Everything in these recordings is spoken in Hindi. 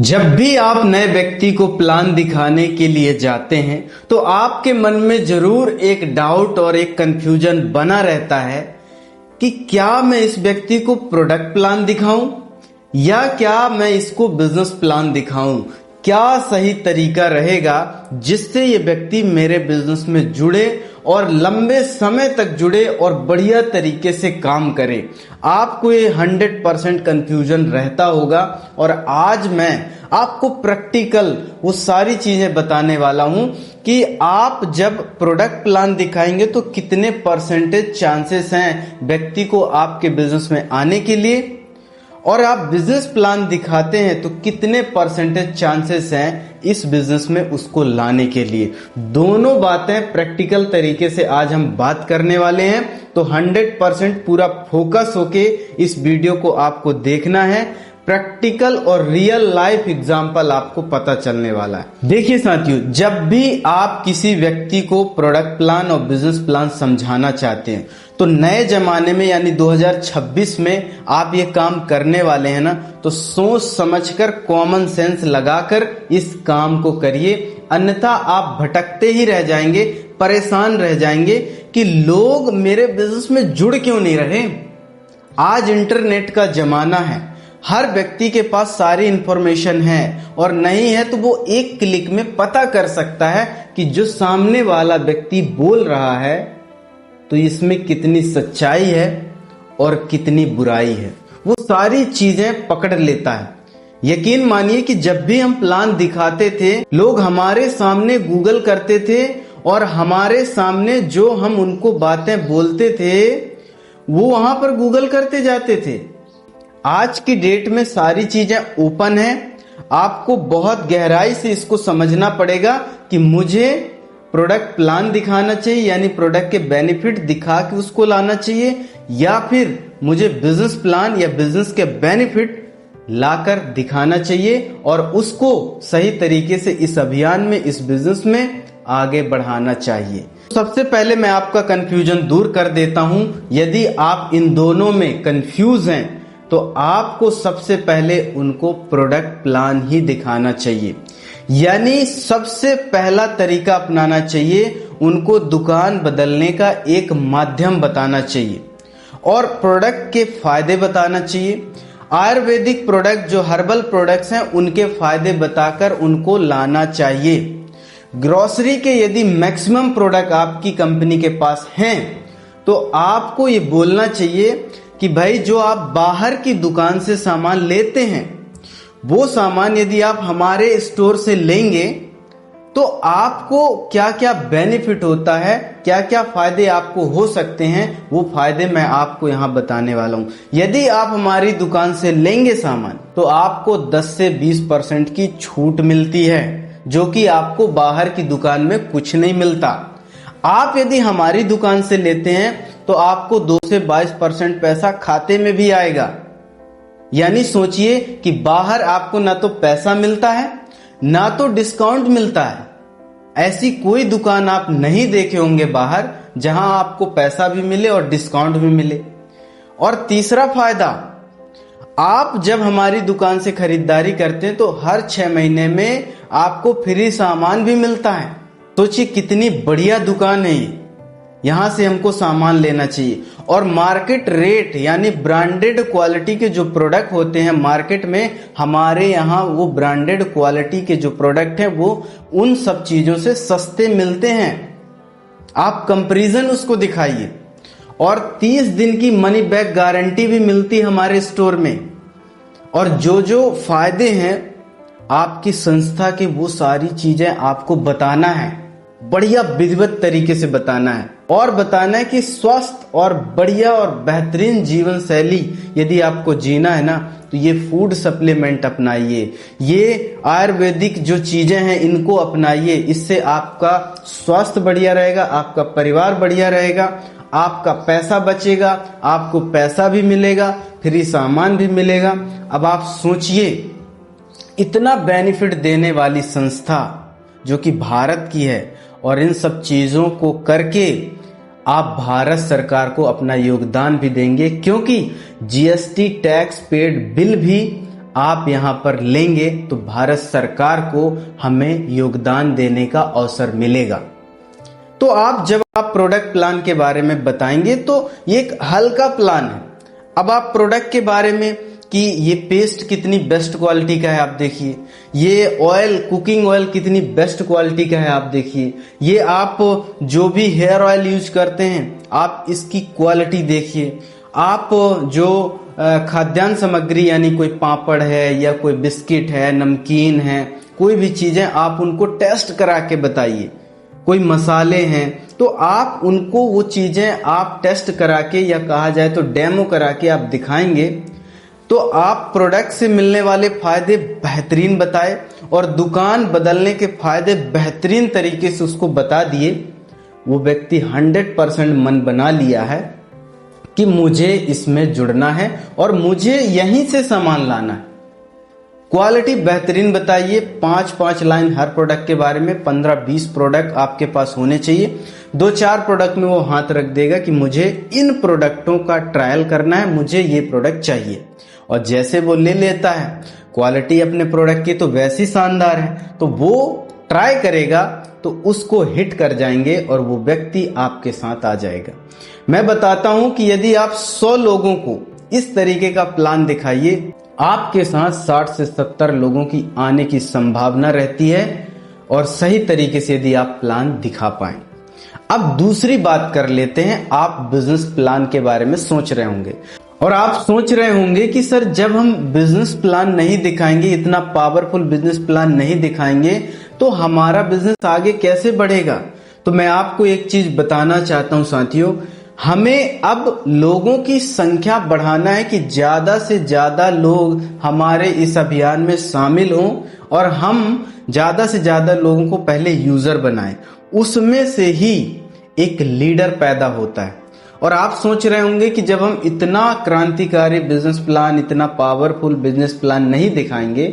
जब भी आप नए व्यक्ति को प्लान दिखाने के लिए जाते हैं तो आपके मन में जरूर एक डाउट और एक कंफ्यूजन बना रहता है कि क्या मैं इस व्यक्ति को प्रोडक्ट प्लान दिखाऊं या क्या मैं इसको बिजनेस प्लान दिखाऊं। क्या सही तरीका रहेगा जिससे ये व्यक्ति मेरे बिजनेस में जुड़े और लंबे समय तक जुड़े और बढ़िया तरीके से काम करे। आपको ये 100% कंफ्यूजन रहता होगा और आज मैं आपको प्रैक्टिकल वो सारी चीजें बताने वाला हूं कि आप जब प्रोडक्ट प्लान दिखाएंगे तो कितने परसेंटेज चांसेस हैं व्यक्ति को आपके बिजनेस में आने के लिए, और आप बिजनेस प्लान दिखाते हैं तो कितने परसेंटेज चांसेस हैं इस बिजनेस में उसको लाने के लिए। दोनों बातें प्रैक्टिकल तरीके से आज हम बात करने वाले हैं, तो 100% पूरा फोकस होके इस वीडियो को आपको देखना है। प्रैक्टिकल और रियल लाइफ एग्जांपल आपको पता चलने वाला है। देखिए साथियों, जब भी आप किसी व्यक्ति को प्रोडक्ट प्लान और बिजनेस प्लान समझाना चाहते हैं तो नए जमाने में यानी 2026 में आप ये काम करने वाले हैं ना, तो सोच समझकर कॉमन सेंस लगाकर इस काम को करिए, अन्यथा आप भटकते ही रह जाएंगे, परेशान रह जाएंगे कि लोग मेरे बिजनेस में जुड़ क्यों नहीं रहे। आज इंटरनेट का जमाना है, हर व्यक्ति के पास सारी इंफॉर्मेशन है और नहीं है तो वो एक क्लिक में पता कर सकता है कि जो सामने वाला व्यक्ति बोल रहा है तो इसमें कितनी सच्चाई है और कितनी बुराई है, वो सारी चीजें पकड़ लेता है। यकीन मानिए कि जब भी हम प्लान दिखाते थे लोग हमारे सामने गूगल करते थे और हमारे सामने जो हम उनको बातें बोलते थे वो वहां पर गूगल करते जाते थे। आज की डेट में सारी चीजें ओपन है, आपको बहुत गहराई से इसको समझना पड़ेगा कि मुझे प्रोडक्ट प्लान दिखाना चाहिए यानी प्रोडक्ट के बेनिफिट दिखा के उसको लाना चाहिए, या फिर मुझे बिजनेस प्लान या बिजनेस के बेनिफिट लाकर दिखाना चाहिए और उसको सही तरीके से इस अभियान में, इस बिजनेस में आगे बढ़ाना चाहिए। सबसे पहले मैं आपका कंफ्यूजन दूर कर देता हूं। यदि आप इन दोनों में कंफ्यूज हैं तो आपको सबसे पहले उनको प्रोडक्ट प्लान ही दिखाना चाहिए, यानी सबसे पहला तरीका अपनाना चाहिए, उनको दुकान बदलने का एक माध्यम बताना चाहिए और प्रोडक्ट के फायदे बताना चाहिए। आयुर्वेदिक प्रोडक्ट जो हर्बल प्रोडक्ट्स हैं उनके फायदे बताकर उनको लाना चाहिए। ग्रोसरी के यदि मैक्सिमम प्रोडक्ट आपकी कंपनी के पास हैं तो आपको ये बोलना चाहिए कि भाई जो आप बाहर की दुकान से सामान लेते हैं वो सामान यदि आप हमारे स्टोर से लेंगे तो आपको क्या क्या बेनिफिट होता है, क्या क्या फायदे आपको हो सकते हैं, वो फायदे मैं आपको यहां बताने वाला हूं। यदि आप हमारी दुकान से लेंगे सामान तो आपको 10 से 20% की छूट मिलती है, जो कि आपको बाहर की दुकान में कुछ नहीं मिलता। आप यदि हमारी दुकान से लेते हैं तो आपको 2 से 22% पैसा खाते में भी आएगा। यानी सोचिए कि बाहर आपको ना तो पैसा मिलता है ना तो डिस्काउंट मिलता है। ऐसी कोई दुकान आप नहीं देखे होंगे बाहर जहां आपको पैसा भी मिले और डिस्काउंट भी मिले। और तीसरा फायदा, आप जब हमारी दुकान से खरीदारी करते हैं तो हर 6 महीने में आपको फ्री सामान भी मिलता है। सोचिए कितनी बढ़िया दुकान है ये, यहां से हमको सामान लेना चाहिए। और मार्केट रेट यानी ब्रांडेड क्वालिटी के जो प्रोडक्ट होते हैं मार्केट में, हमारे यहां वो ब्रांडेड क्वालिटी के जो प्रोडक्ट हैं वो उन सब चीजों से सस्ते मिलते हैं। आप कंपैरिजन उसको दिखाइए। और 30 दिन की मनी बैक गारंटी भी मिलती है हमारे स्टोर में। और जो जो फायदे हैं आपकी संस्था के वो सारी चीजें आपको बताना है, बढ़िया विधिवत तरीके से बताना है और बताना है कि स्वस्थ और बढ़िया और बेहतरीन जीवन शैली यदि आपको जीना है ना तो ये फूड सप्लीमेंट अपनाइए, ये आयुर्वेदिक जो चीजें हैं इनको अपनाइए। इससे आपका स्वास्थ्य बढ़िया रहेगा, आपका परिवार बढ़िया रहेगा, आपका पैसा बचेगा, आपको पैसा भी मिलेगा, फ्री सामान भी मिलेगा। अब आप सोचिए, इतना बेनिफिट देने वाली संस्था जो कि भारत की है और इन सब चीजों को करके आप भारत सरकार को अपना योगदान भी देंगे, क्योंकि जीएसटी टैक्स पेड बिल भी आप यहाँ पर लेंगे तो भारत सरकार को हमें योगदान देने का अवसर मिलेगा। तो जब आप प्रोडक्ट प्लान के बारे में बताएंगे तो ये एक हल्का प्लान है। अब आप प्रोडक्ट के बारे में कि ये पेस्ट कितनी बेस्ट क्वालिटी का है आप देखिए, ये ऑयल कुकिंग ऑयल कितनी बेस्ट क्वालिटी का है आप देखिए, ये आप जो भी हेयर ऑयल यूज करते हैं आप इसकी क्वालिटी देखिए, आप जो खाद्यान्न सामग्री यानी कोई पापड़ है या कोई बिस्किट है, नमकीन है, कोई भी चीजें आप उनको टेस्ट करा के बताइए। कोई मसाले हैं तो आप उनको वो चीजें आप टेस्ट करा के या कहा जाए तो डेमो करा के आप दिखाएंगे तो आप प्रोडक्ट से मिलने वाले फायदे बेहतरीन बताए और दुकान बदलने के फायदे बेहतरीन तरीके से उसको बता दिए। वो व्यक्ति 100% मन बना लिया है कि मुझे इसमें जुड़ना है और मुझे यहीं से सामान लाना है। क्वालिटी बेहतरीन बताइए, 5-5 लाइन हर प्रोडक्ट के बारे में, 15-20 प्रोडक्ट आपके पास होने चाहिए। 2-4 प्रोडक्ट में वो हाथ रख देगा कि मुझे इन प्रोडक्टों का ट्रायल करना है, मुझे ये प्रोडक्ट चाहिए। और जैसे वो ले लेता है, क्वालिटी अपने प्रोडक्ट की तो वैसी शानदार है, तो वो ट्राई करेगा तो उसको हिट कर जाएंगे और वो व्यक्ति आपके साथ आ जाएगा। मैं बताता हूं कि यदि आप 100 लोगों को इस तरीके का प्लान दिखाइए, आपके साथ 60 से 70 लोगों की आने की संभावना रहती है और सही तरीके से यदि आप प्लान दिखा पाए। अब दूसरी बात कर लेते हैं। आप बिजनेस प्लान के बारे में सोच रहे होंगे और आप सोच रहे होंगे कि सर जब हम बिजनेस प्लान नहीं दिखाएंगे, इतना पावरफुल बिजनेस प्लान नहीं दिखाएंगे तो हमारा बिजनेस आगे कैसे बढ़ेगा। तो मैं आपको एक चीज बताना चाहता हूं साथियों, हमें अब लोगों की संख्या बढ़ाना है कि ज्यादा से ज्यादा लोग हमारे इस अभियान में शामिल हों और हम ज्यादा से ज्यादा लोगों को पहले यूजर बनाएं, उसमें से ही एक लीडर पैदा होता है। और आप सोच रहे होंगे कि जब हम इतना क्रांतिकारी बिजनेस प्लान, इतना पावरफुल बिजनेस प्लान नहीं दिखाएंगे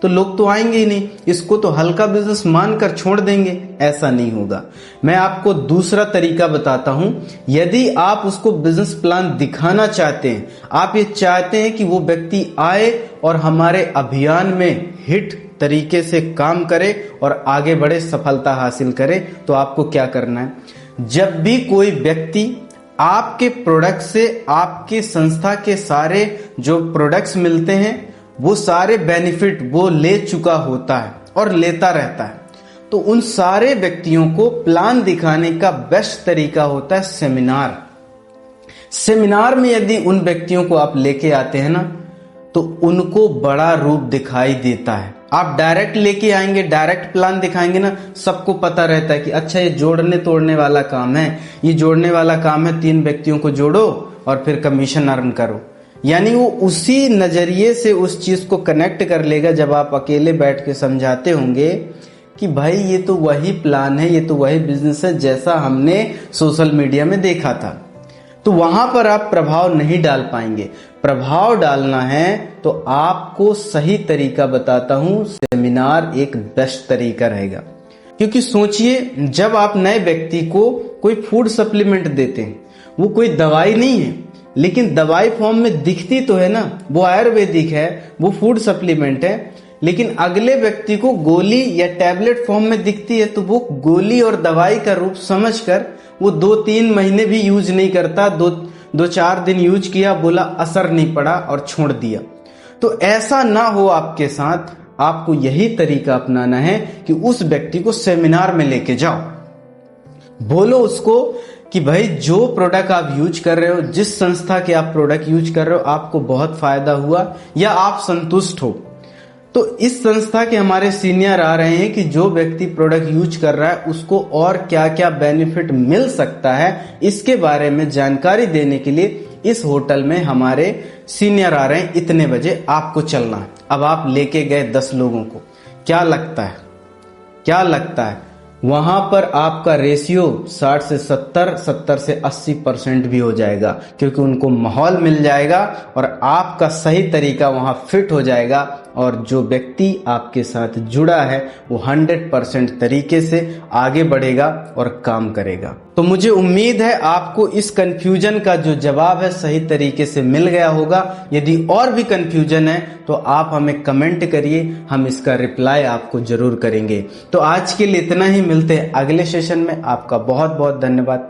तो लोग तो आएंगे ही नहीं, इसको तो हल्का बिजनेस मानकर छोड़ देंगे। ऐसा नहीं होगा। मैं आपको दूसरा तरीका बताता हूं। यदि आप उसको बिजनेस प्लान दिखाना चाहते हैं, आप ये चाहते हैं कि वो व्यक्ति आए और हमारे अभियान में हिट तरीके से काम करे और आगे बढ़े, सफलता हासिल करे, तो आपको क्या करना है, जब भी कोई व्यक्ति आपके प्रोडक्ट से, आपके संस्था के सारे जो प्रोडक्ट्स मिलते हैं वो सारे बेनिफिट वो ले चुका होता है और लेता रहता है, तो उन सारे व्यक्तियों को प्लान दिखाने का बेस्ट तरीका होता है सेमिनार। सेमिनार में यदि उन व्यक्तियों को आप लेके आते हैं ना तो उनको बड़ा रूप दिखाई देता है। आप डायरेक्ट लेके आएंगे, डायरेक्ट प्लान दिखाएंगे ना, सबको पता रहता है कि अच्छा ये जोड़ने तोड़ने वाला काम है, ये जोड़ने वाला काम है, 3 व्यक्तियों को जोड़ो और फिर कमीशन अर्न करो। यानी वो उसी नजरिए से उस चीज को कनेक्ट कर लेगा। जब आप अकेले बैठ के समझाते होंगे कि भाई ये तो वही प्लान है, ये तो वही बिजनेस है जैसा हमने सोशल मीडिया में देखा था, तो वहां पर आप प्रभाव नहीं डाल पाएंगे। प्रभाव डालना है तो आपको सही तरीका बताता हूं, सेमिनार एक बेस्ट तरीका रहेगा। क्योंकि सोचिए, जब आप नए व्यक्ति को कोई फूड सप्लीमेंट देते हैं, वो कोई दवाई नहीं है लेकिन दवाई फॉर्म में दिखती तो है ना, वो आयुर्वेदिक है, वो फूड सप्लीमेंट है, लेकिन अगले व्यक्ति को गोली या टैबलेट फॉर्म में दिखती है तो वो गोली और दवाई का रूप समझकर वो 2-3 महीने भी यूज नहीं करता, 2-4 दिन यूज किया, बोला असर नहीं पड़ा और छोड़ दिया। तो ऐसा ना हो आपके साथ। आपको यही तरीका अपनाना है कि उस व्यक्ति को सेमिनार में लेके जाओ, बोलो उसको कि भाई जो प्रोडक्ट आप यूज कर रहे हो, जिस संस्था के आप प्रोडक्ट यूज कर रहे हो, आपको बहुत फायदा हुआ या आप संतुष्ट हो, तो इस संस्था के हमारे सीनियर आ रहे हैं कि जो व्यक्ति प्रोडक्ट यूज कर रहा है उसको और क्या क्या बेनिफिट मिल सकता है, इसके बारे में जानकारी देने के लिए इस होटल में हमारे सीनियर आ रहे हैं, इतने बजे आपको चलना है। अब आप लेके गए 10 लोगों को, क्या लगता है वहां पर आपका रेशियो 60 से 70, 70 से 80% भी हो जाएगा, क्योंकि उनको माहौल मिल जाएगा और आपका सही तरीका वहां फिट हो जाएगा और जो व्यक्ति आपके साथ जुड़ा है वो 100% तरीके से आगे बढ़ेगा और काम करेगा। तो मुझे उम्मीद है आपको इस कंफ्यूजन का जो जवाब है सही तरीके से मिल गया होगा। यदि और भी कंफ्यूजन है तो आप हमें कमेंट करिए, हम इसका रिप्लाई आपको जरूर करेंगे। तो आज के लिए इतना ही, मिलते हैं अगले सेशन में। आपका बहुत बहुत धन्यवाद।